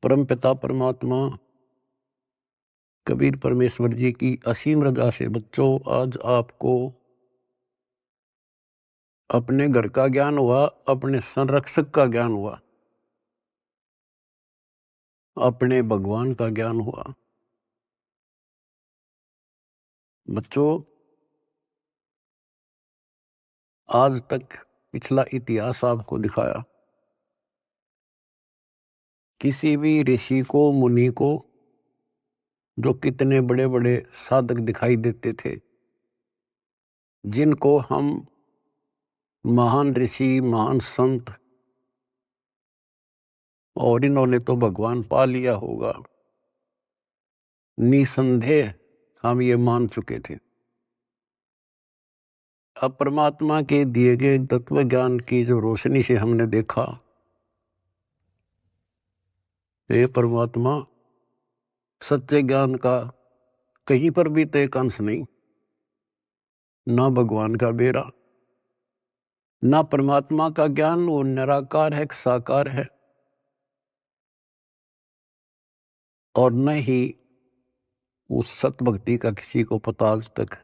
परम पिता परमात्मा कबीर परमेश्वर जी की असीम रजा से बच्चों आज आपको अपने घर का ज्ञान हुआ, अपने संरक्षक का ज्ञान हुआ, अपने भगवान का ज्ञान हुआ। बच्चों आज तक पिछला इतिहास आपको दिखाया, किसी भी ऋषि को मुनि को जो कितने बड़े बड़े साधक दिखाई देते थे, जिनको हम महान ऋषि महान संत और इन्होंने तो भगवान पा लिया होगा, निसंदेह हम ये मान चुके थे। अब परमात्मा के दिए गए तत्व ज्ञान की जो रोशनी से हमने देखा, ये परमात्मा सच्चे ज्ञान का कहीं पर भी तो एक अंश नहीं, ना भगवान का बेरा, ना परमात्मा का ज्ञान वो निराकार है, साकार है, और न ही उस सत भक्ति का किसी को पता आज तक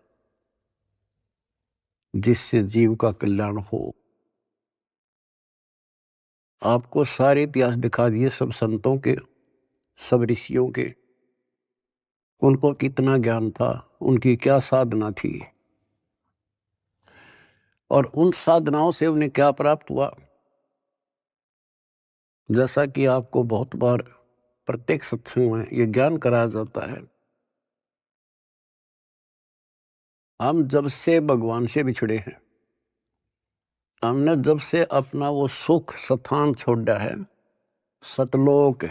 जिससे जीव का कल्याण हो। आपको सारे इतिहास दिखा दिए, सब संतों के, सब ऋषियों के, उनको कितना ज्ञान था, उनकी क्या साधना थी और उन साधनाओं से उन्हें क्या प्राप्त हुआ। जैसा कि आपको बहुत बार प्रत्येक सत्संग में ये ज्ञान कराया जाता है, हम जब से भगवान से बिछड़े हैं, हमने जब से अपना वो सुख स्थान छोड़ा है, सतलोक,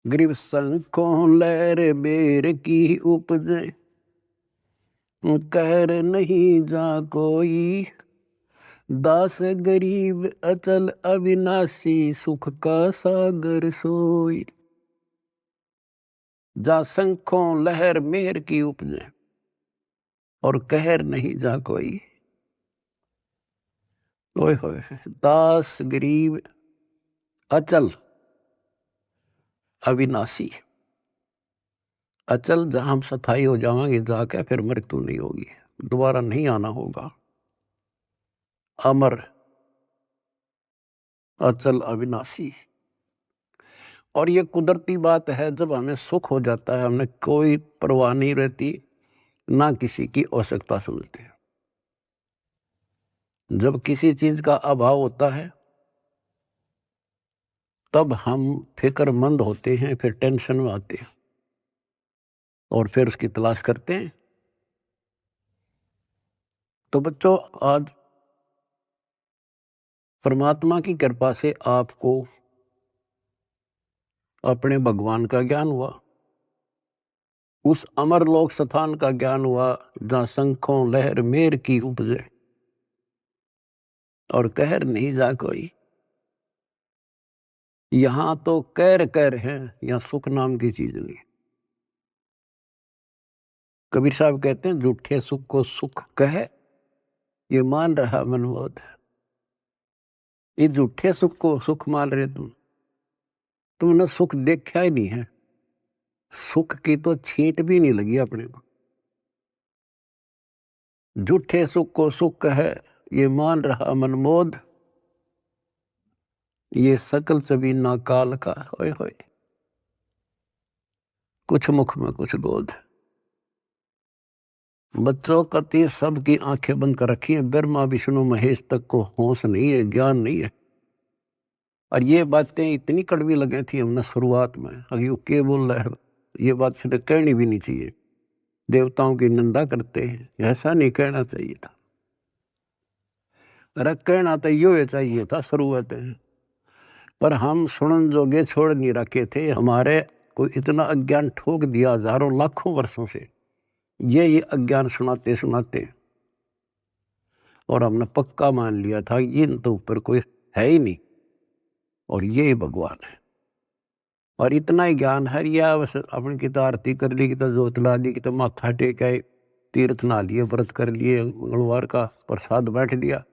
ग्रीव संकों लहर बेर की उपजे, कहर नहीं जा कोई, दास गरीब अचल अविनाशी, सुख का सागर सोई। जा संखों लहर मेहर की उपजे और कहर नहीं जा कोई। ओए होए, दास गरीब अचल अविनाशी, अचल जहां हम स्थायी हो जाएंगे जाके, फिर मृत्यु नहीं होगी, दोबारा नहीं आना होगा। अमर अचल अविनाशी, और ये कुदरती बात है, जब हमें सुख हो जाता है हमें कोई परवाह नहीं रहती, ना किसी की आवश्यकता समझते। जब किसी चीज का अभाव होता है तब हम फिक्रमंद होते हैं, फिर टेंशन में आते हैं और फिर उसकी तलाश करते हैं। तो बच्चों आज परमात्मा की कृपा से आपको अपने भगवान का ज्ञान हुआ, उस अमर लोक स्थान का ज्ञान हुआ जहां शंखों लहर मेर की उपजे और कहर नहीं जा कोई। यहां तो कहर कहर है, यहां सुख नाम की चीज नहीं। कबीर साहब कहते हैं, झूठे सुख को सुख कहे, ये मान रहा मनमोद। ये झूठे सुख को सुख मान रहे तुमने सुख देखा ही नहीं है, सुख की तो छींट भी नहीं लगी अपने को। झूठे सुख को सुख है, ये मान रहा मनमोद, ये सकल चबी ना काल का। होए होए, कुछ मुख में कुछ बोध। बच्चों कति सबकी आंखें बंद कर रखी है, ब्रह्मा विष्णु महेश तक को होश नहीं है, ज्ञान नहीं है। और ये बातें इतनी कड़वी लगी थी हमने शुरुआत में, अभी वो के बोल रहा है, ये बात सीधे कहनी भी नहीं चाहिए, देवताओं की निंदा करते हैं, ऐसा नहीं कहना चाहिए था। अरे कहना तो यो चाहिए था शुरुआत में, पर हम सुनन जोगे छोड़ नहीं रखे थे। हमारे को इतना अज्ञान ठोक दिया हजारों लाखों वर्षों से, ये अज्ञान सुनाते सुनाते, और हमने पक्का मान लिया था इन तो ऊपर कोई है ही नहीं और ये भगवान है। और इतना ही ज्ञान है, या बस अपनी की तो आरती कर ली, की तो जोत ला ली, की तो माथा टेक आए, तीर्थ ना लिए, व्रत कर लिए, मंगलवार का प्रसाद बैठ लिया,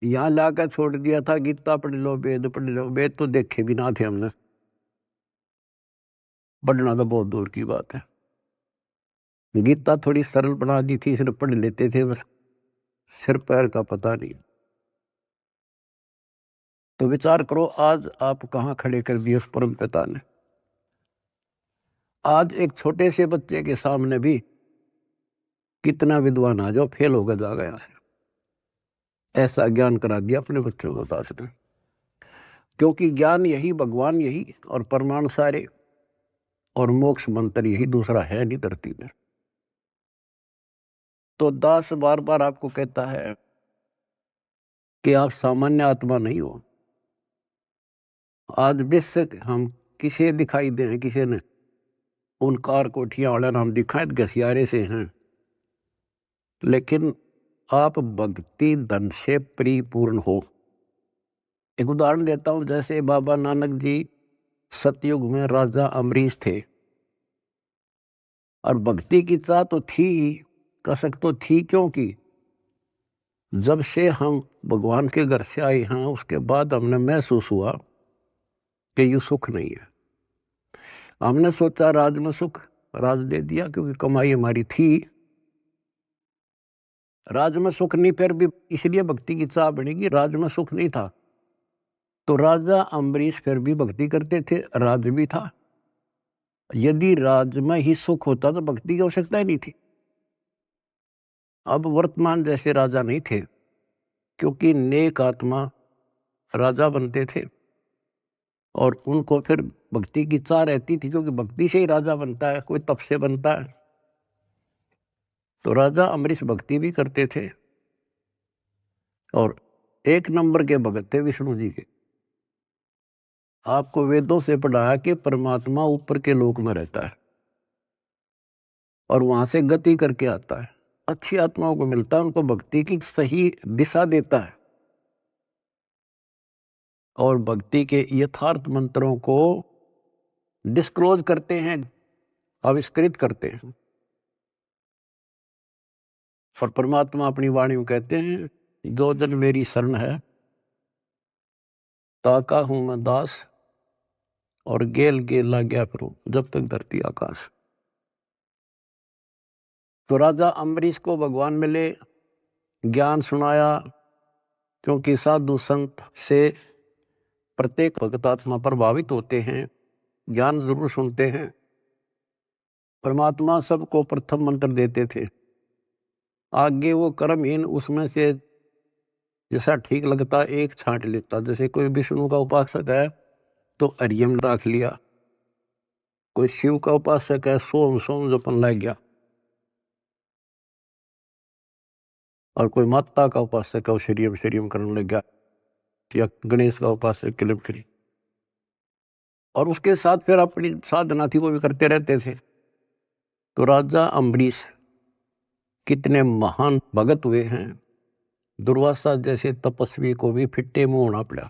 यहाँ लाकर छोड़ दिया था गीता पढ़ लो, वेद पढ़ लो। वेद तो देखे भी ना थे हमने, पढ़ना तो बहुत दूर की बात है। गीता थोड़ी सरल बना दी थी, सिर्फ पढ़ लेते थे बस, सिर पैर का पता नहीं। तो विचार करो आज आप कहाँ खड़े कर दिए उस परम पिता ने। आज एक छोटे से बच्चे के सामने भी कितना विद्वान आ जाओ फेल होकर जा गया है, ऐसा ज्ञान करा दिया अपने बच्चों को दास ने। क्योंकि ज्ञान यही, भगवान यही, और परमाणु सारे, और मोक्ष मंत्र यही, दूसरा है नहीं धरती में। तो दास बार बार आपको कहता है कि आप सामान्य आत्मा नहीं हो। आज बेशक हम किसे दिखाई दे, किसी ने उन कार कोठियां वाले नाम दिखाए घसियारे से हैं, लेकिन आप भक्ति धन से परिपूर्ण हो। एक उदाहरण देता हूं, जैसे बाबा नानक जी सतयुग में राजा अमरीश थे, और भक्ति की चाह तो थी ही, कसक तो थी, क्योंकि जब से हम भगवान के घर से आए हैं उसके बाद हमने महसूस हुआ कि ये सुख नहीं है। हमने सोचा राज में सुख, राज दे दिया क्योंकि कमाई हमारी थी। राज में सुख नहीं, फिर भी इसलिए भक्ति की चाह बढ़ेगी, राज में सुख नहीं था। तो राजा अम्बरीश फिर भी भक्ति करते थे, राज भी था। यदि राज में ही सुख होता तो भक्ति की आवश्यकता ही नहीं थी। अब वर्तमान जैसे राजा नहीं थे, क्योंकि नेक आत्मा राजा बनते थे, और उनको फिर भक्ति की चाह रहती थी, क्योंकि भक्ति से ही राजा बनता है, कोई तप से बनता है। तो राजा अम्बरीश भक्ति भी करते थे, और एक नंबर के भगत थे विष्णु जी के। आपको वेदों से पढ़ाया कि परमात्मा ऊपर के लोक में रहता है और वहां से गति करके आता है, अच्छी आत्माओं को मिलता है, उनको भक्ति की सही दिशा देता है, और भक्ति के यथार्थ मंत्रों को डिस्क्लोज करते हैं, आविष्कृत करते हैं। और परमात्मा अपनी वाणी में कहते हैं, जो जन मेरी शरण है ताका हूं मैं दास, और गेल गेला गया फिर जब तक धरती आकाश। तो राजा अम्बरीश को भगवान मिले, ज्ञान सुनाया, क्योंकि साधु संत से प्रत्येक भक्त आत्मा प्रभावित होते हैं, ज्ञान जरूर सुनते हैं। परमात्मा सबको प्रथम मंत्र देते थे, आगे वो कर्महीन उसमें से जैसा ठीक लगता एक छांट लेता। जैसे कोई विष्णु का उपासक है तो हरियम रख लिया, कोई शिव का उपासक है सोम सोम जपन लग गया, और कोई माता का उपासक है वो शरीयम शरीयम करने लग गया, या गणेश का उपासक किलम करी। और उसके साथ फिर अपनी साधना थी वो भी करते रहते थे। तो राजा अम्बरीश कितने महान भगत हुए हैं, दुर्वासा जैसे तपस्वी को भी फिट्टे मुंह होना पड़ा।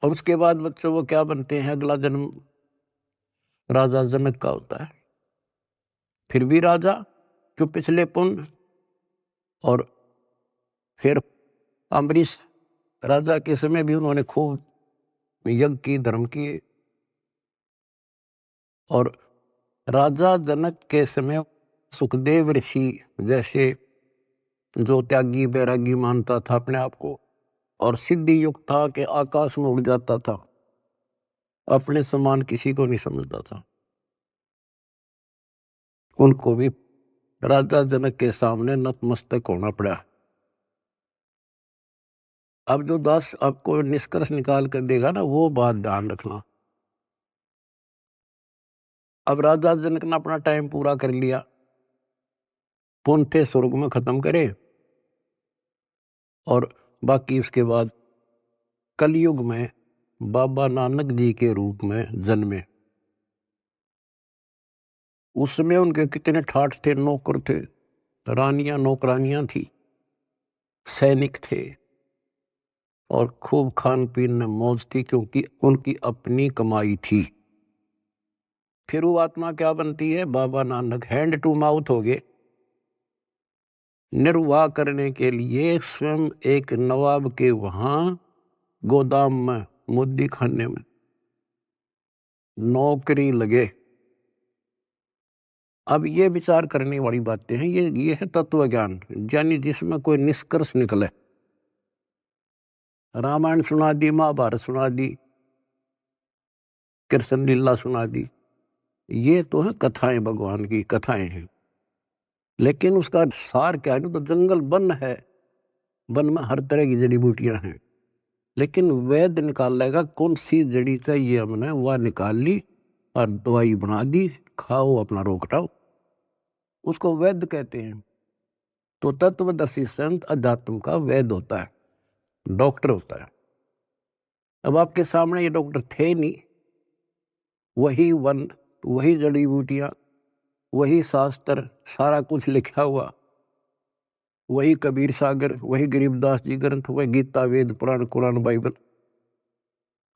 और उसके बाद बच्चों वो क्या बनते हैं, अगला जन्म राजा जनक का होता है, फिर भी राजा जो पिछले पुण्य। और फिर अम्बरीश राजा के समय भी उन्होंने खूब यज्ञ की, धर्म की। और राजा जनक के समय सुखदेव ऋषि जैसे जो त्यागी बैरागी मानता था अपने आप को, और सिद्धि युक्त था कि आकाश में उड़ जाता था, अपने समान किसी को नहीं समझता था, उनको भी राजा जनक के सामने नतमस्तक होना पड़ा। अब जो दास आपको निष्कर्ष निकाल कर देगा ना, वो बात ध्यान रखना। अब राजा जनक ने अपना टाइम पूरा कर लिया, पुण्य थे स्वर्ग में खत्म करे, और बाकी उसके बाद कलयुग में बाबा नानक जी के रूप में जन्मे। उसमें उनके कितने ठाठ थे, नौकर थे, रानियां नौकरानियां थी, सैनिक थे, और खूब खान पीन में मौज थी, क्योंकि उनकी अपनी कमाई थी। फिर वो आत्मा क्या बनती है, Baba Nanak hand to mouth हो गए, निर्वाह करने के लिए स्वयं एक नवाब के वहां गोदाम में, मुद्दी खाने में नौकरी लगे। अब ये विचार करने वाली बातें हैं, ये है तत्व ज्ञान, यानी जिसमें कोई निष्कर्ष निकले। रामायण सुना दी, महाभारत सुना दी, कृष्ण लीला सुना दी, ये तो है कथाएं, भगवान की कथाएं हैं। लेकिन उसका सार क्या है? तो जंगल वन है, वन में हर तरह की जड़ी बूटियां हैं, लेकिन वैद्य निकाल लेगा कौन सी जड़ी चाहिए, हमने वह निकाल ली और दवाई बना दी, खाओ अपना रोग हटाओ, उसको वैद्य कहते हैं। तो तत्वदर्शी संत अध्यात्म का वैद्य होता है, डॉक्टर होता है। अब आपके सामने ये डॉक्टर थे नहीं, वही वन, वही जड़ी बूटियां, वही शास्त्र, सारा कुछ लिखा हुआ, वही कबीर सागर, वही गरीबदास जी ग्रंथ, वही गीता, वेद, पुराण, कुरान, बाइबल,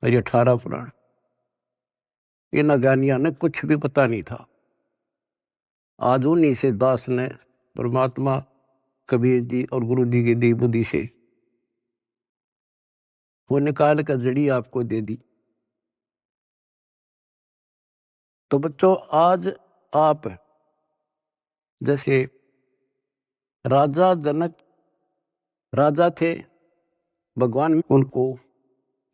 ये 18 पुराण। इन अज्ञानियों ने कुछ भी पता नहीं था। आज उन्हीं से दास ने परमात्मा, कबीर जी और गुरु जी की दी बुद्धि से वो निकाल कर जड़ी आपको दे दी। तो बच्चों, आज आप जैसे राजा जनक राजा थे, भगवान उनको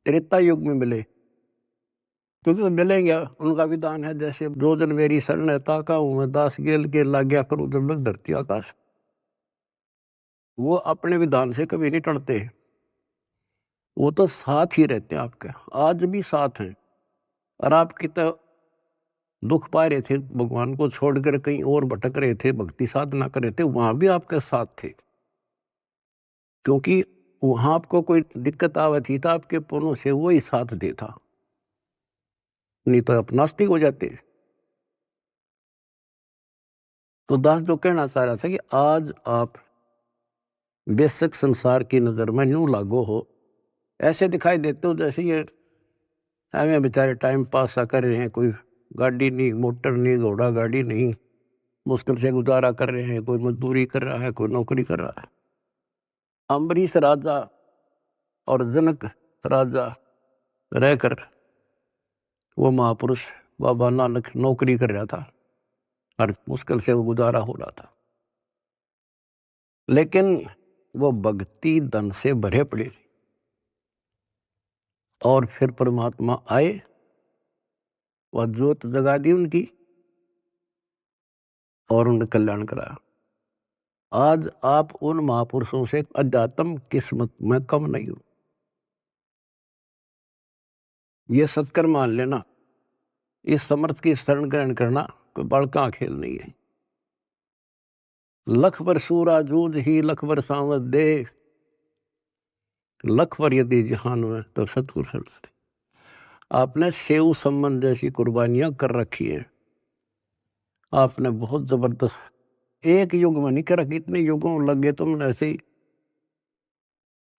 त्रेता युग में मिले, क्योंकि वो मिलेंगे, उनका विधान है जैसे दो जन मेरी शरण है, ताका हूं मैं दास, गेल के लाग गया फिर उधर लग धरती आकाश। वो अपने विधान से कभी नहीं टलते, वो तो साथ ही रहते हैं आपके, आज भी साथ हैं। और आप कितना दुख पा रहे थे, भगवान को छोड़कर कहीं और भटक रहे थे, भक्ति साधना कर रहे थे, वहां भी आपके साथ थे, क्योंकि वहां आपको कोई दिक्कत आवत थी, तो आपके पुण्यों से वो ही साथ देता, नहीं तो आप नास्तिक हो जाते। तो दास जो कहना चाह रहा था कि आज आप बेशक संसार की नजर में न्यू लागो हो, ऐसे दिखाई देते हो जैसे ये हमें बेचारे टाइम पास सा कर रहे हैं, कोई गाड़ी नहीं, मोटर नहीं, घोड़ा गाड़ी नहीं, मुश्किल से गुजारा कर रहे हैं, कोई मजदूरी कर रहा है, कोई नौकरी कर रहा है। अम्बरीश राजा और जनक राजा रहकर वो महापुरुष बाबा नानक नौकरी कर रहा था और मुश्किल से वो गुजारा हो रहा था, लेकिन वो भक्ति धन से भरे पड़े। और फिर परमात्मा आए, वह ज्योत जगा दी उनकी और उनका कल्याण कराया। आज आप उन महापुरुषों से अध्यात्म किस्मत में कम नहीं हो, ये सत्कर मान लेना। इस समर्थ की शरण ग्रहण करना कोई बड़का खेल नहीं है। लख बर सूरा जूझ ही लख बर सांवत दे, लख बर यदि जहान में तो सतगुरु शरण। आपने सेव संबंध जैसी कुर्बानियां कर रखी है, आपने बहुत जबरदस्त, एक युग में नहीं कर रखी, इतने युगों लगे तुमने ऐसे ही,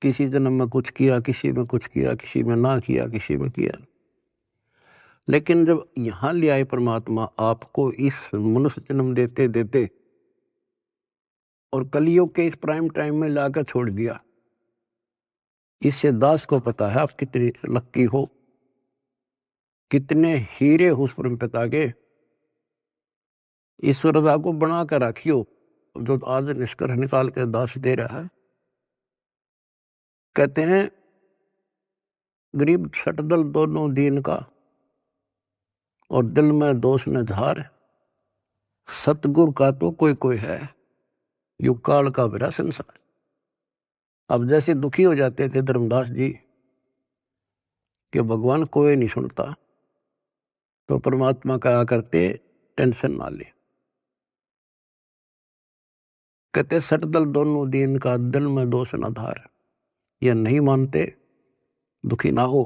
किसी जन्म में कुछ किया, किसी में कुछ किया, किसी में ना किया, किसी में किया। लेकिन जब यहां ले आए परमात्मा आपको इस मनुष्य जन्म देते देते और कलियुग के इस प्राइम टाइम में लाकर छोड़ दिया, इससे दास को पता है आप कितनी लक्की हो, कितने हीरे हो उस परम पिता के। इस रजा को बना कर रखियो, जो आज निष्कर्ष निकाल कर दास दे रहा है। कहते हैं गरीब छटदल दोनों दीन का और दिल में दोष न झार, सतगुरु का तो कोई कोई है, युग काल का मेरा संसार। अब जैसे दुखी हो जाते थे धर्मदास जी कि भगवान कोई नहीं सुनता, तो परमात्मा कहा करते टेंशन ना ले। कहते सटदल दोनों दीन का दिल में दोष न धार, ये नहीं मानते, दुखी ना हो।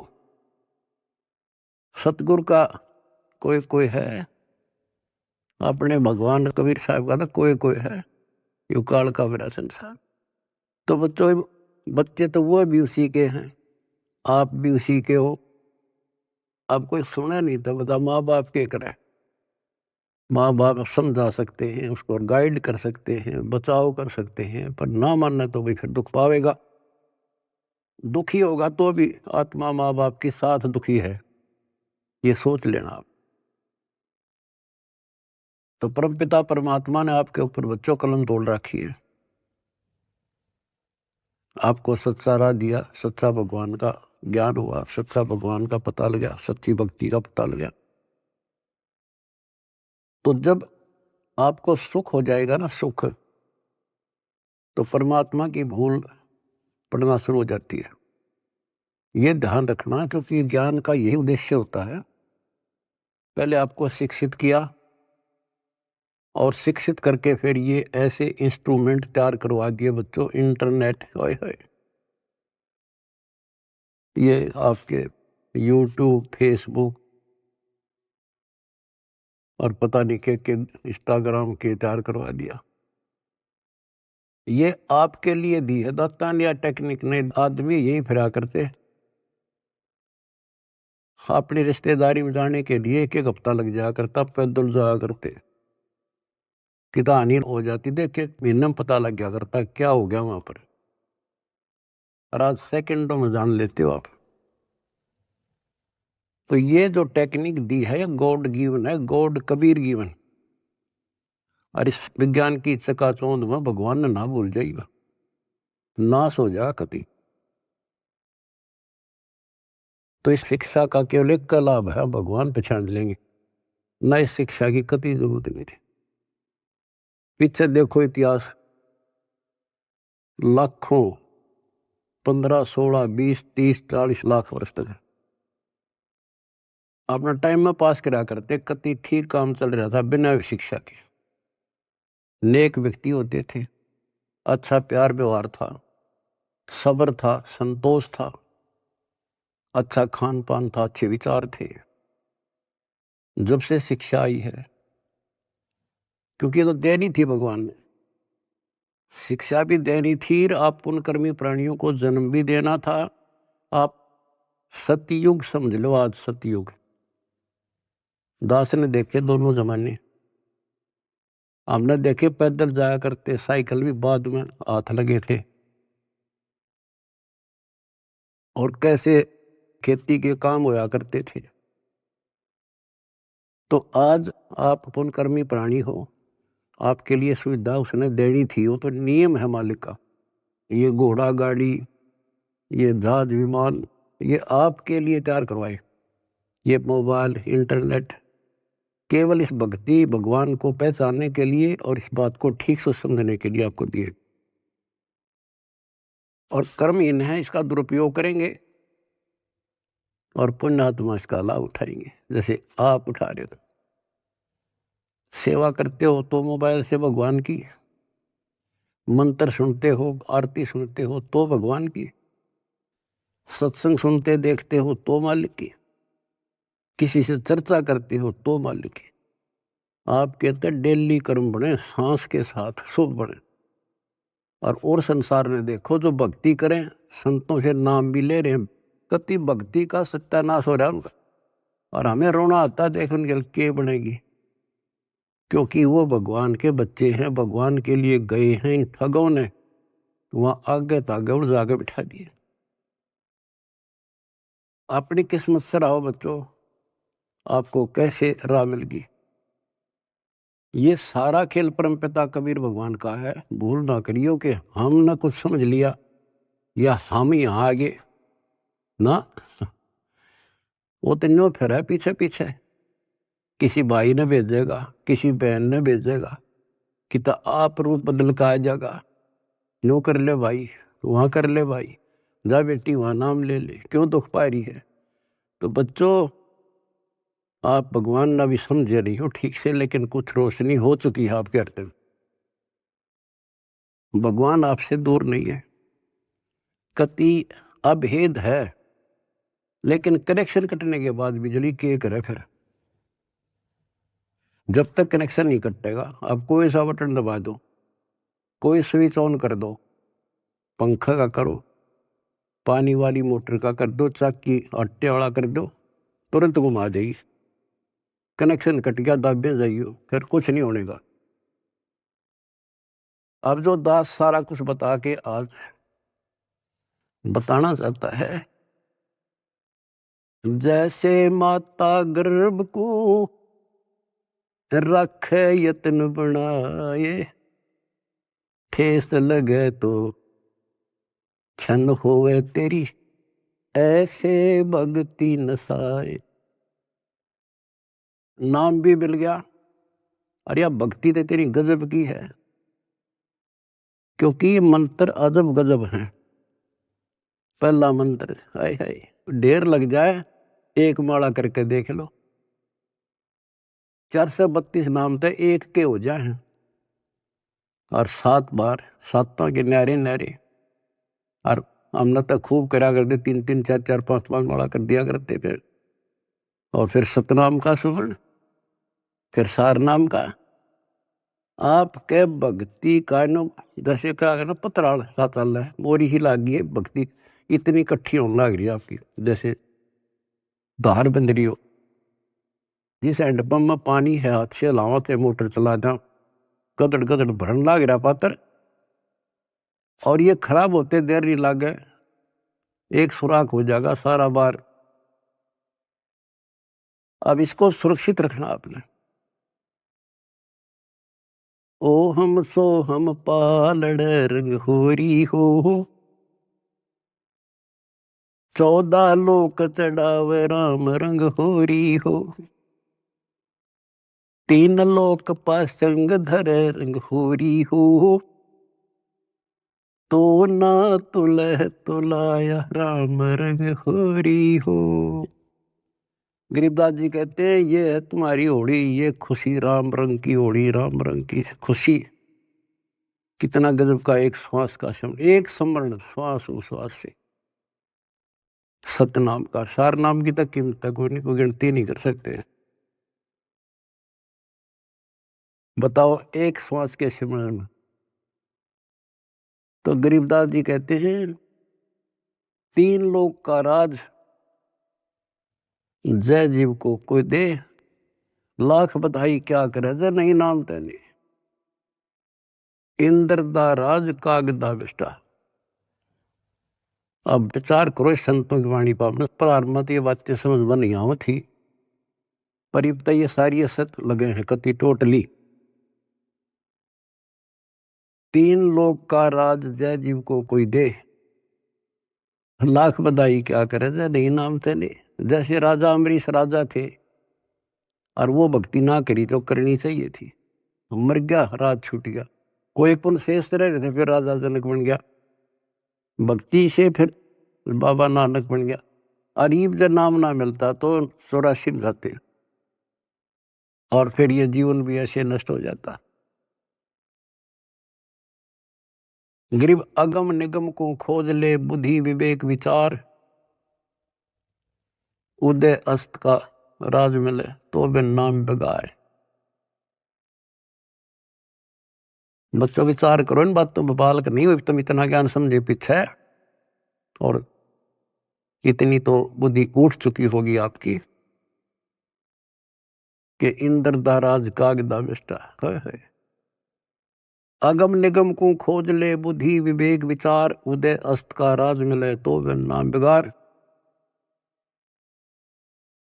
सतगुरु का कोई कोई है, अपने भगवान कबीर साहब का ना कोई कोई है, युग काल का मेरा संसार। तो बच्चों, बच्चे तो वो भी उसी के हैं, आप भी उसी के हो। अब कोई सुने नहीं तो बता माँ बाप के करे, माँ बाप समझा सकते हैं, उसको गाइड कर सकते हैं, बचाव कर सकते हैं, पर ना मानना तो भाई फिर दुख पावेगा। दुखी होगा तो भी आत्मा माँ बाप के साथ दुखी है, ये सोच लेना आप। तो परमपिता परमात्मा ने आपके ऊपर बच्चों कलम तोड़ रखी है, आपको सच्चा राह दिया, सच्चा भगवान का ज्ञान हुआ, सच्चा भगवान का पता लगा, सच्ची भक्ति का पता लगा। तो जब आपको सुख हो जाएगा ना, सुख, तो परमात्मा की भूल पड़ना शुरू हो जाती है। ये ध्यान रखना, क्योंकि ज्ञान का यही उद्देश्य होता है। पहले आपको शिक्षित किया और शिक्षित करके फिर ये ऐसे इंस्ट्रूमेंट तैयार करवा दिए बच्चों, इंटरनेट, हाय हाय, ये आपके यूट्यूब, फेसबुक और पता नहीं के इंस्टाग्राम के तैयार करवा दिया। ये आपके लिए दी है दाता ने या टेक्निक ने। आदमी यही फिरा करते, अपनी रिश्तेदारी में जाने के लिए एक एक हफ्ता लग जाया करता, पैदल जाया करते, कि कहानी हो जाती, देख एक महीने में पता लग गया करता क्या हो गया वहां पर। और आज सेकंडों में जान लेते हो आप। तो ये जो टेक्निक दी है, गॉड गिवन है, गॉड कबीर गिवन। और इस विज्ञान की चकाचौंध में भगवान ने ना भूल जाएगा, नाश हो जा कति। तो इस शिक्षा का केवल एक का लाभ है, भगवान पहचान लेंगे, न इस शिक्षा की कति जरूरत नहीं थी। पीछे देखो इतिहास, लाखों, 15, 16, 20, 30, 40 लाख वर्ष तक अपना टाइम में पास करा करते, कति ठीक काम चल रहा था बिना शिक्षा के। नेक व्यक्ति होते थे, अच्छा प्यार व्यवहार था, सब्र था, संतोष था, अच्छा खान पान था, अच्छे विचार थे। जब से शिक्षा आई है, क्योंकि तो देनी थी भगवान ने, शिक्षा भी देनी थी, आप पुण्यकर्मी प्राणियों को जन्म भी देना था। आप सतयुग समझ लो, आज सतयुग। दास ने देखे दोनों जमाने, हमने देखे पैदल जाया करते, साइकिल भी बाद में हाथ लगे थे, और कैसे खेती के काम होया करते थे। तो आज आप पुण्यकर्मी प्राणी हो, आपके लिए सुविधा उसने देनी थी, वो तो नियम है मालिक का। ये घोड़ा गाड़ी, ये जहाज विमान, ये आपके लिए तैयार करवाए। ये मोबाइल, इंटरनेट केवल इस भक्ति भगवान को पहचानने के लिए और इस बात को ठीक से समझने के लिए आपको दिए। और कर्महीन है, इसका दुरुपयोग करेंगे और पुण्यात्मा इसका लाभ उठाएंगे, जैसे आप उठा रहे हो। सेवा करते हो तो मोबाइल से भगवान की, मंत्र सुनते हो, आरती सुनते हो तो भगवान की, सत्संग सुनते देखते हो तो मालिक की, किसी से चर्चा करते हो तो मालिक की। आप कहते हैं डेली कर्म बने, सांस के साथ शुभ बने। और संसार में देखो, जो भक्ति करें, संतों से नाम भी ले रहे हैं, कति भक्ति का सत्यानाश हो रहा है उनका। और हमें रोना आता है देख उनके के बनेगी, क्योंकि वो भगवान के बच्चे हैं, भगवान के लिए गए हैं। इन ठगों ने वहां आगे तागे और जागे बिठा दिए। अपनी किस्मत से रहो बच्चों, आपको कैसे राह मिल गई। ये सारा खेल परमपिता कबीर भगवान का है। भूल ना करियो कि हमने कुछ समझ लिया या हम यहाँ आगे ना, वो तो न्यो फिर है पीछे पीछे। किसी भाई ने भेजेगा, किसी बहन ने भेजेगा कि तो आप रूप बदल का आ जाएगा, नो कर ले भाई, वहां कर ले भाई, जा बेटी वहां नाम ले ले, क्यों दुख पा रही है। तो बच्चों, आप भगवान ना भी समझ रही हो ठीक से, लेकिन कुछ रोशनी हो चुकी है आपके हृदय में। भगवान आपसे दूर नहीं है, कति अभेद है, लेकिन कनेक्शन कटने के बाद बिजली के करे फिर। जब तक कनेक्शन नहीं कटेगा, आप कोई सा बटन दबा दो, कोई स्विच ऑन कर दो, पंखा का करो, पानी वाली मोटर का कर दो, चक्की आटे वाला कर दो, तुरंत घुमा देगी। कनेक्शन कट गया, दाबे जाइयो, फिर कुछ नहीं होने का। अब जो दास सारा कुछ बता के आज बताना चाहता है, जैसे माता गर्भ को रखे यत्न बनाए, ठेस लगे तो छन होवे तेरी, ऐसे भक्ति नसाए। नाम भी मिल गया, अरे यार भक्ति तो तेरी गजब की है, क्योंकि ये मंत्र अजब गजब है। पहला मंत्र, हाय हाय, ढेर लग जाए, एक माला करके देख लो, 432 नाम तो एक के हो जाए, और 7 बार, सातों के न्यारे न्यारे। और हमने तो खूब करा करते, 3-3, 4-4, 5-5 माला कर दिया करते फिर। और फिर सतनाम का सुवर्ण, फिर सार नाम का। आपके भक्ति का नो जैसे क्या करना, पतराल सा चल रहा है, मोरी ही लागी है भक्ति, इतनी इकट्ठी होने लग रही है आपकी, जैसे धार बंद रही हो। जिस हैंडपंप में पानी है, हाथ से लावा थे, मोटर चला जाओ, गदड़ गदड़ भरन लाग रहा पात्र, और ये खराब होते देर नहीं लागे, एक सुराख हो जाएगा सारा बार। अब इसको सुरक्षित रखना आपने। ओ हम सो हम पालड़ रंग होरी हो, 14 लोक चढ़ावे राम रंग होरी हो, 3 लोक पासंग धरे रंग होरी हो, तो ना तुलह तुलाया राम रंग होरी हो। गरीबदास जी कहते हैं, ये है तुम्हारी होड़ी, ये खुशी राम रंग की होड़ी, राम रंग की खुशी। कितना गजब का एक श्वास का शब्द, एक स्मरण, श्वास उश्वास से सतनाम का, सार नाम की तक कीमत तक कोई नहीं, कोई गिनती नहीं कर सकते। बताओ एक श्वास के स्मरण में। तो गरीबदास जी कहते हैं, 3 लोक का राज जय जीव को कोई दे, लाख बधाई क्या करे, जय नहीं नाम तेने, इंद्र दा राज कागदा बिष्टा। अब विचार करो संतों की वाणी पर, प्रारंभ ये बातें समझ में नहीं आव थी, पर अब ये सारी असत लगे हैं कति टोटली। 3 लोक का राज जय जीव को कोई दे, लाख बधाई क्या करे, जय नहीं नाम तेने। जैसे राजा अमरीश राजा थे, और वो भक्ति ना करी जो करनी चाहिए थी, मर गया, राज छूट गया। कोई पुण्य शेष रह रहे थे, फिर राजा जनक बन गया, भक्ति से फिर बाबा नानक बन गया। अरीब जब नाम ना मिलता तो 84 में जाते, और फिर ये जीवन भी ऐसे नष्ट हो जाता। गरीब अगम निगम को खोज ले, बुद्धि विवेक विचार, उदय अस्त का राज मिले, तो बिन नाम बेगार। बच्चों विचार करो इन बातों पर, बालक नहीं हुई तुम इतना ज्ञान समझे पीछे, और इतनी तो बुद्धि उठ चुकी होगी आपकी कि इंद्र दा राज कागदा बिष्टा। अगम निगम को खोज ले, बुद्धि विवेक विचार, उदय अस्त का राज मिले, तो बिन नाम बेगार।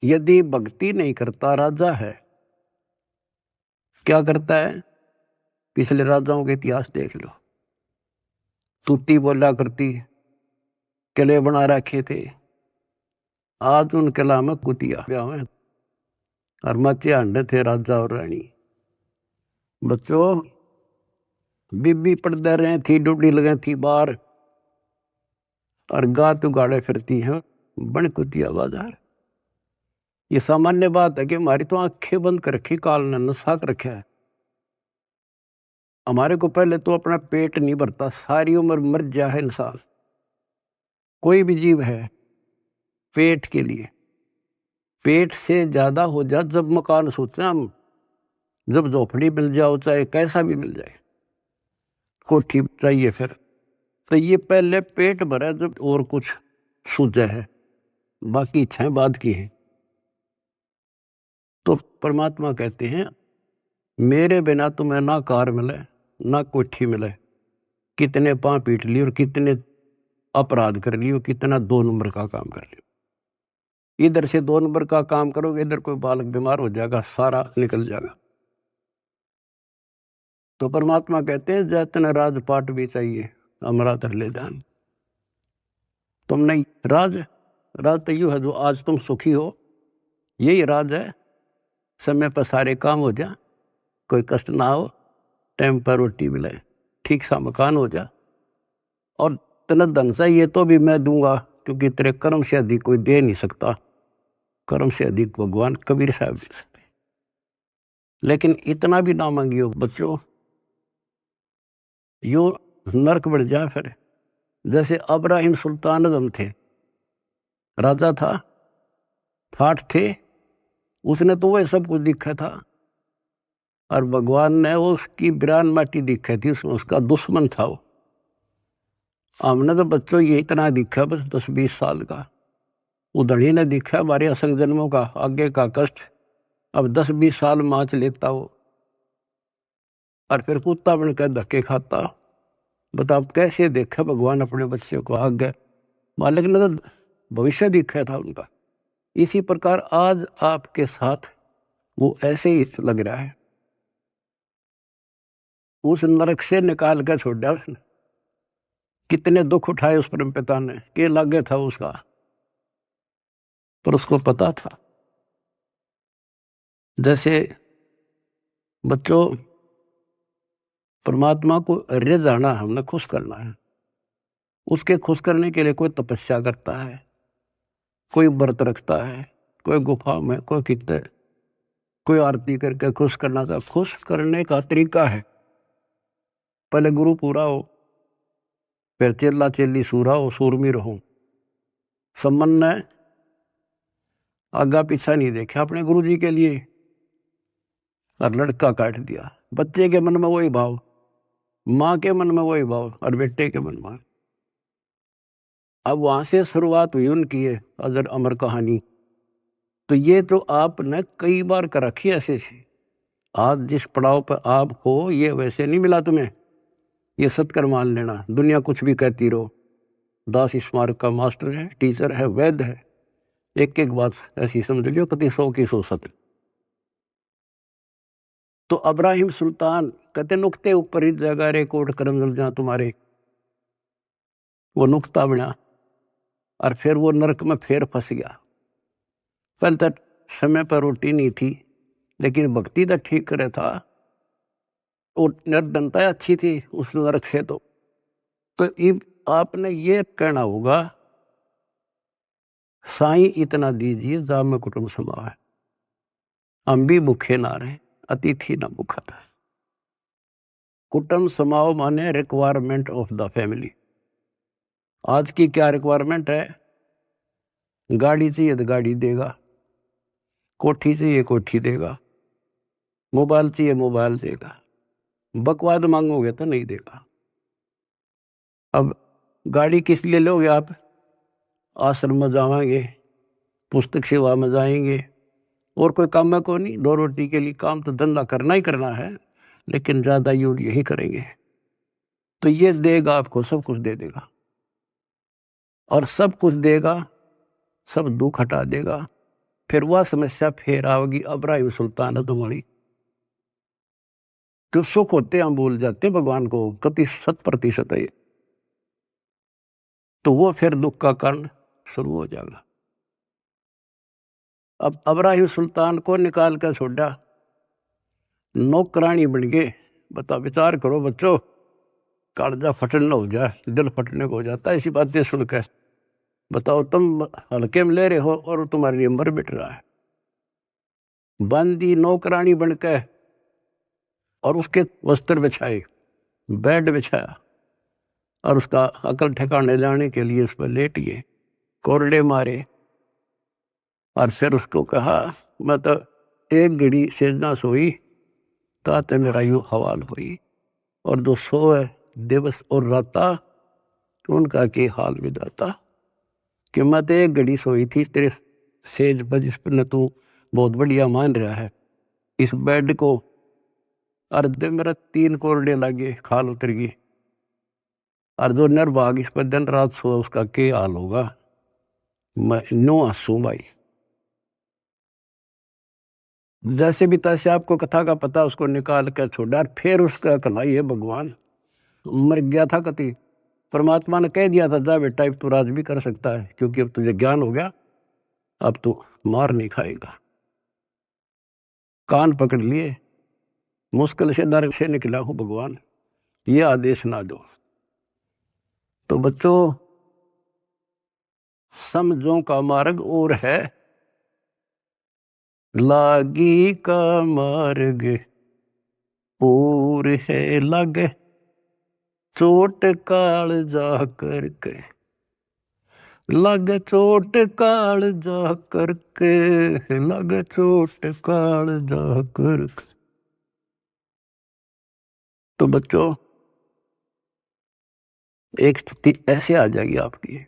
यदि भक्ति नहीं करता राजा है, क्या करता है? पिछले राजाओं के इतिहास देख लो, तूती बोला करती, किले बना रखे थे, आज उन किला में कुतिया ब्याह, और मचे अंडे थे राजा और रानी। बच्चों बीबी पड़दे रहे थी, डुबड़ी लगे थी बाहर, और गात उगाड़े फिरती हैं बन कुतिया बाजार। ये सामान्य बात है कि हमारी तो आंखें बंद कर रखी, काल ने नशा कर रखा है। हमारे को पहले तो अपना पेट नहीं भरता, सारी उम्र मर जा है इंसान, कोई भी जीव है, पेट के लिए। पेट से ज्यादा हो जा जब मकान सोचते हैं हम, जब झोपड़ी मिल जाओ, चाहे कैसा भी मिल जाए, कोठी चाहिए फिर, तो ये पहले पेट भरा जब और कुछ सूझे है, बाकी इच्छाएं बाद की है। तो परमात्मा कहते हैं मेरे बिना तुम्हें ना कार मिले ना कोठी मिले, कितने पाँव पीट लिए और कितने अपराध कर लिए, कितना 2 नंबर का काम कर लिया। इधर से 2 नंबर का काम करोगे, इधर कोई बालक बीमार हो जाएगा, सारा निकल जाएगा। तो परमात्मा कहते हैं जैतन राजपाट भी चाहिए हमारा तर ले ध्यान। तुम नहीं राज तो यूं है जो आज तुम सुखी हो, यही राज है। समय पर सारे काम हो जा, कोई कष्ट ना हो, टाइम पर रोटी मिले, ठीक सा मकान हो जा, और तेना धन चाहिए तो भी मैं दूंगा, क्योंकि तेरे कर्म से अधिक कोई दे नहीं सकता। कर्म से अधिक भगवान कबीर साहब दे सकते। लेकिन इतना भी ना मांगियो बच्चों, यो नरक बढ़ जाए फिर। जैसे अब्राहिम सुल्तान आजम थे, राजा था, ठाठ थे, उसने तो वह सब कुछ दिखा था, और भगवान ने उसकी बिरान माटी दिखा थी, उसमें उसका दुश्मन था वो। हमने तो बच्चों ये इतना दिखा बस 10-20 साल का, उधड़ी ने दिखा हमारे असंग जन्मों का आगे का कष्ट। अब 10-20 साल माच लेता वो, और फिर कुत्ता बनकर धक्के खाता। बताओ कैसे देखा भगवान अपने बच्चे को आगे, मालिक ने तो भविष्य दिखा था उनका। इसी प्रकार आज आपके साथ वो ऐसे ही लग रहा है। उस नरक से निकाल कर छोड़ दिया उसने। कितने दुख उठाए उस परम पिता ने, के लागे था उसका, पर उसको पता था। जैसे बच्चों परमात्मा को रिझाना, हमने खुश करना है। उसके खुश करने के लिए कोई तपस्या करता है, कोई व्रत रखता है, कोई गुफा में, कोई कितने, कोई आरती करके खुश करना था। खुश करने का तरीका है, पहले गुरु पूरा हो, फिर चेला चेली सूरा हो, सूरमी रहो। संबंध ने आगा पीछा नहीं देखा अपने गुरु जी के लिए, और लड़का काट दिया। बच्चे के मन में वही भाव, माँ के मन में वही भाव, और बेटे के मन में। अब वहां से शुरुआत हुई उनकी है अजर अमर कहानी। तो ये तो आपने कई बार कर रखी ऐसे से। आज जिस पड़ाव पर आप हो, ये वैसे नहीं मिला तुम्हें, ये सत्कर मान लेना। दुनिया कुछ भी कहती रहो, दास स्मारक का मास्टर है, टीचर है, वैद्य है, एक एक बात ऐसी समझ लियो कति 100 की 100 सत्य। तो अब्राहिम सुल्तान कहते नुक्ते ऊपर ही जगह रे कोट करम जल जा तुम्हारे, वो नुक्ता बना, और फिर वो नरक में फिर फंस गया। पहले तक समय पर रोटी नहीं थी, लेकिन भक्ति तो ठीक करे था, और निर्धनता अच्छी थी उस नरक से। तो आपने ये कहना होगा साईं इतना दीजिए जा में कुटुंब समाओ है, हम भी भूखे ना रहे, अतिथि ना भूखा था। कुटुंब समाओ माने रिक्वायरमेंट ऑफ द फैमिली। आज की क्या रिक्वायरमेंट है? गाड़ी चाहिए तो गाड़ी देगा, कोठी चाहिए कोठी देगा, मोबाइल चाहिए मोबाइल देगा, बकवाद मांगोगे तो नहीं देगा। अब गाड़ी किस लिए लोगे आप? आश्रम में जाएंगे, पुस्तक सेवा में जाएंगे, और कोई काम में को नहीं, 2 रोटी के लिए काम तो धंधा करना ही करना है, लेकिन ज्यादा यूज यही करेंगे। तो ये देगा आपको, सब कुछ दे देगा, और सब कुछ देगा, सब दुख हटा देगा। फिर वह समस्या फिर आओगी अब्राहिम सुल्तान तुम्हारी। जो सुख होते हम भूल जाते भगवान को, कति 100% है। तो वो फिर दुख का कारण शुरू हो जाएगा। अब अब्राहिम सुल्तान को निकाल कर छोड़ा, नौकरानी बन गए। बता विचार करो बच्चों, कालजा फटने हो जाए, दिल फटने को हो जाता है ऐसी बातें सुनकर। बताओ तुम हल्के में ले रहे हो और तुम्हारे लिए मर मिट रहा है। बंदी नौकरानी बनकर, और उसके वस्त्र बिछाए, बेड बिछाया, और उसका अकल ठिकाने लाने के लिए उस पर लेट गए, कोरडे मारे, और फिर उसको कहा मैं तो एक घड़ी सेजना सोई ताते मेरा यूं हवाल हुई, और जो सोए दिवस और राता उनका के हाल विदाता। कि मैं तो एक घड़ी सोई थी तेरे सेज पर, जिस पर न तू बहुत बढ़िया मान रहा है। इस बेड को अर्धे मेरा 3 कोरडे लगे, खाल उतर गई। और जो निर्भाग इस पर दिन रात सो, उसका क्या हाल होगा। मैं नो हंसू भाई। जैसे भी तैसे आपको कथा का पता, उसको निकाल कर छोड़ा। और फिर उसका कलाई है भगवान मर गया था कति। परमात्मा ने कह दिया था जा बेटा अब तू राज भी कर सकता है, क्योंकि अब तुझे ज्ञान हो गया, अब तू मार नहीं खाएगा। कान पकड़ लिए, मुश्किल से नरक से निकला हूं भगवान, ये आदेश ना दो। तो बच्चों, समझों का मार्ग और है, लागी का मार्ग और है लगे, चोट काल जा करके, लगे चोट काल जा करके, लगे चोट काल जा करके। तो बच्चों, एक स्थिति ऐसे आ जाएगी आपकी,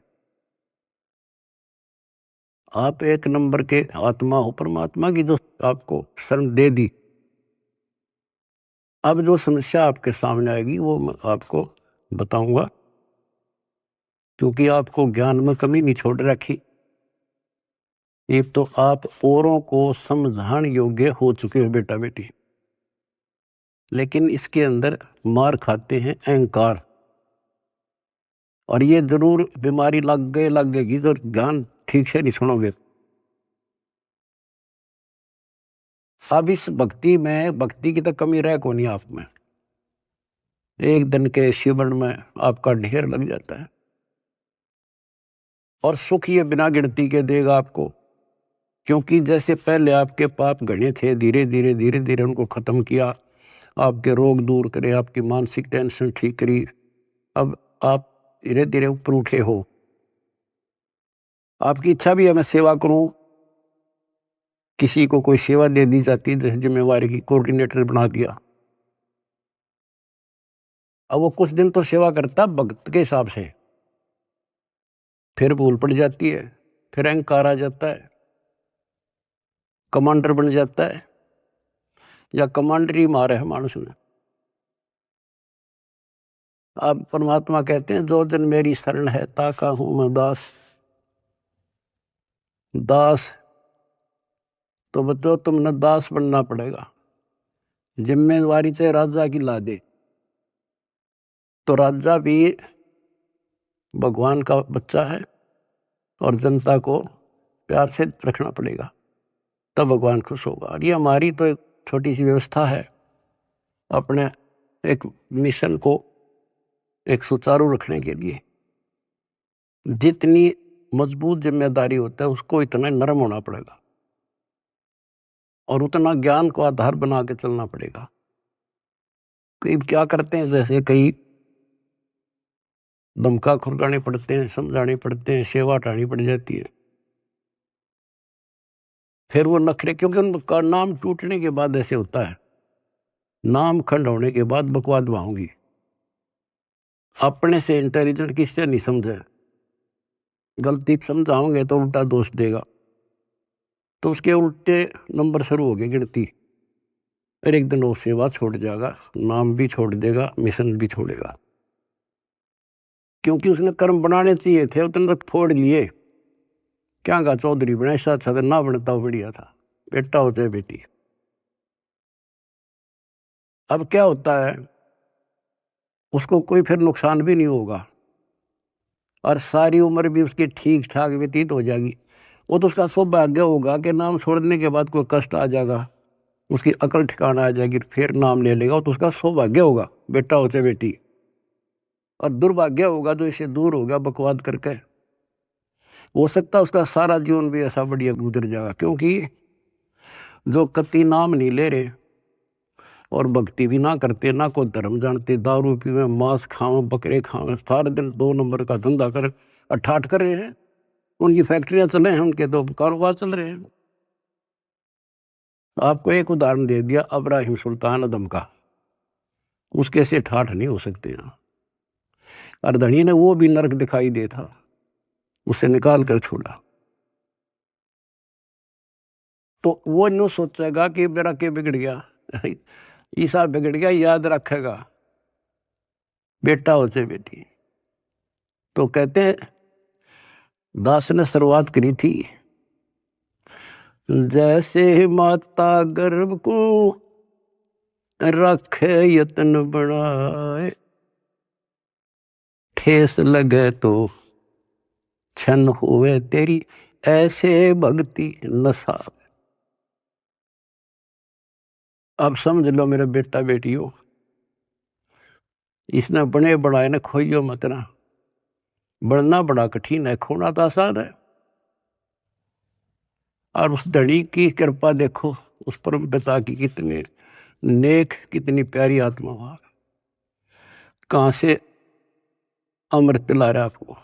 आप एक नंबर के आत्मा हो परमात्मा की, जो आपको शरण दे दी। अब जो समस्या आपके सामने आएगी वो मैं आपको बताऊंगा, क्योंकि आपको ज्ञान में कमी नहीं छोड़ रखी। एक तो आप औरों को समझाने योग्य हो चुके हो बेटा बेटी, लेकिन इसके अंदर मार खाते हैं अहंकार। और ये जरूर बीमारी लगेगी जो ज्ञान ठीक से नहीं सुनोगे। अब इस भक्ति में, भक्ति की तो कमी रह को नहीं आप में। एक दिन के शिवन में आपका ढेर लग जाता है, और सुख ये बिना गिनती के देगा आपको। क्योंकि जैसे पहले आपके पाप घने थे, धीरे धीरे धीरे धीरे उनको खत्म किया, आपके रोग दूर करे, आपकी मानसिक टेंशन ठीक करी। अब आप धीरे धीरे ऊपर उठे हो। आपकी इच्छा भी है मैं सेवा करूं, किसी को कोई सेवा दे दी जाती है, जैसे जिम्मेवारी की कोऑर्डिनेटर बना दिया। अब वो कुछ दिन तो सेवा करता भक्त के हिसाब से, फिर भूल पड़ जाती है, फिर अहंकार आ जाता है, कमांडर बन जाता है, या कमांडर ही मारे है मानुष ने। अब परमात्मा कहते हैं जो दिन मेरी शरण है ताका हूं मैं दास। दास तो बच्चों तुमने दास बनना पड़ेगा। जिम्मेवारी चाहे राजा की ला दे, तो राजा भी भगवान का बच्चा है, और जनता को प्यार से रखना पड़ेगा, तब भगवान खुश होगा। और ये हमारी तो एक छोटी सी व्यवस्था है अपने एक मिशन को एक सुचारू रखने के लिए। जितनी मजबूत जिम्मेदारी होता है उसको इतना नरम होना पड़ेगा, और उतना ज्ञान को आधार बना के चलना पड़ेगा। कई क्या करते हैं, जैसे कई धमका खुरगाने पड़ते हैं, समझाने पड़ते हैं, सेवा हटानी पड़ जाती है। फिर वो नखरे, क्योंकि उनका नाम टूटने के बाद ऐसे होता है, नाम खंड होने के बाद बकवाद होंगी। अपने से इंटेलिजेंट किससे नहीं समझे, गलती समझाओगे तो उल्टा दोष देगा, तो उसके उल्टे नंबर शुरू हो गए गिनती। फिर एक दिन वो सेवा छोड़ जाएगा, नाम भी छोड़ देगा, मिशन भी छोड़ेगा। क्योंकि उसने कर्म बनाने चाहिए थे, उतने तक फोड़ लिए। क्या कहा चौधरी बना, ऐसा अच्छा था ना बनता बढ़िया था, बेटा होते है बेटी। अब क्या होता है, उसको कोई फिर नुकसान भी नहीं होगा, और सारी उम्र भी उसकी ठीक ठाक व्यतीत हो जाएगी। वो तो उसका सौभाग्य होगा कि नाम छोड़ने के बाद कोई कष्ट आ जाएगा, उसकी अकल ठिकाना आ जाएगी, फिर नाम ले लेगा, तो उसका सौभाग्य होगा बेटा होते बेटी। और दुर्भाग्य होगा जो इसे दूर हो गया बकवाद करके। हो सकता है उसका सारा जीवन भी ऐसा बढ़िया गुजर जाएगा, क्योंकि जो कति नाम नहीं ले रहे और भक्ति भी ना करते, ना कोई धर्म जानते, दारू पीवे, मांस खावे, बकरे खावे, सारे दिन 2 नंबर का धंधा कर अठाठ कर रहे हैं। उनकी फैक्ट्रियां चले हैं, उनके तो कारोबार चल रहे हैं। आपको एक उदाहरण दे दिया, अब्राहिम सुल्तान अदम का, उसके से ठाठ नहीं हो सकते हैं। अर्धनी ने वो भी नरक दिखाई दे था, उसे निकाल कर छोड़ा। तो वो यूँ सोचेगा कि मेरा क्या बिगड़ गया ईसा बिगड़ गया, याद रखेगा बेटा हो चाहे बेटी। तो कहते हैं दास ने शुरुआत करी थी, जैसे माता गर्भ को रखे यत्न बढ़ाए, ठेस लगे तो छन हुए तेरी, ऐसे भक्ति नशा। अब समझ लो मेरे बेटा बेटियों, इसने बने बढ़ाए ने खोइयो मत ना। बढ़ना बड़ा कठिन है, खोना तो आसान है। और उस धड़ी की कृपा देखो, उस परम पिता की कितनी नेक, कितनी प्यारी आत्मा वहां, कहां से अमृत पिला रहा आपको।